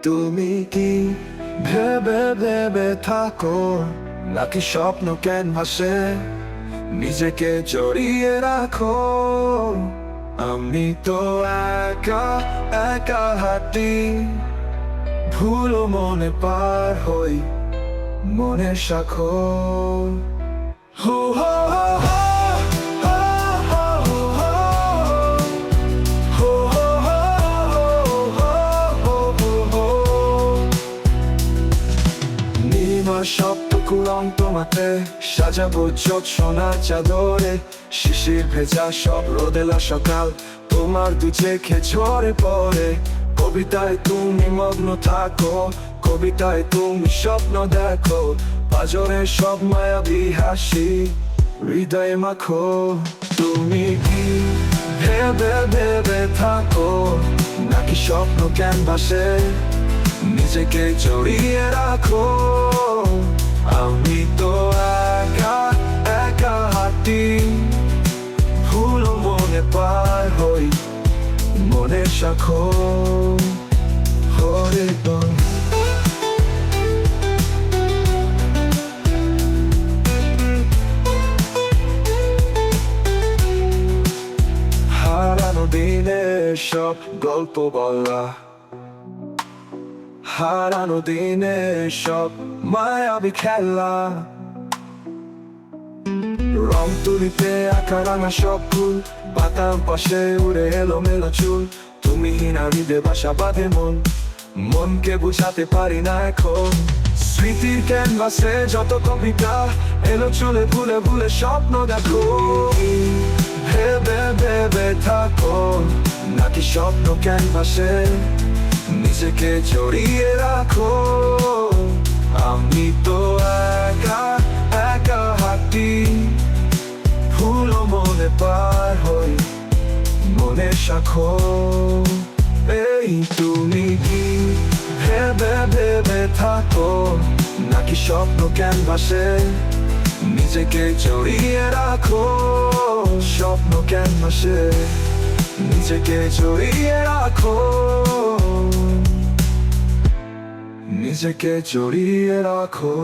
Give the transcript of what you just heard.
তুমি কি ভেবে ভেবে থাকো, নাকি স্বপ্ন ক্যানভাসে নিজেকে জড়িয়ে রাখো? আমি তো একা একা হাঁটি, ভুলো মনে পার হই মনের সাক্ষর। হো হো হো হো, হো হো হো, হো হো হো, হো হো হো। নীলিমার সপ্তকুল অন্তমাতে সাজাবো জ্যোৎস্না চাদরে, শিশির ভেজা সব রোদেলা সকাল তোমার দু চোখে ঝরে পড়ে। কবিতায় তুমি মগ্ন থাকো, কবিতায় তুমি স্বপ্ন দেখো, পাজরে সব মায়াবী হাসি হৃদয়ে মাখো। তুমি কি ভেবে ভেবে থাকো, নাকি স্বপ্ন ক্যানভাসে নিজেকে জড়িয়ে রাখো? আমি তো একা একা হাঁটি, ভুলো মনে পার হই মনের সাক্ষর। হরে বল হারানো দিনের সব গল্প বলা, হারানো দিনের সব মায়াবী খেলা, রং তুলিতে আঁকা রাঙা সব ফুল, পাতার পাশে উড়ে এলো মেলো চুল। তুমি হীনা হৃদে বাসা বাঁধে মন, মনকে বুঝাতে পারি না এখন। স্মৃতির ক্যানভাসে যত কবিতা এলো চুলে ভুলে ভুলে স্বপ্ন দেখো। ভেবে ভেবে থাকো, নাকি স্বপ্ন ক্যানভাসে নিজেকে জড়িয়ে রাখো? আমি তো একা একা হাঁটি, ভুলো মনে পার হই মনের সাক্ষর। এই তুমি কি ভেবে ভেবে থাকো, নাকি স্বপ্ন ক্যানভাসে নিজেকে জড়িয়ে রাখো? স্বপ্ন ক্যানভাসে নিজেকে জড়িয়ে রাখো, নিজেকে জড়িয়ে রাখো।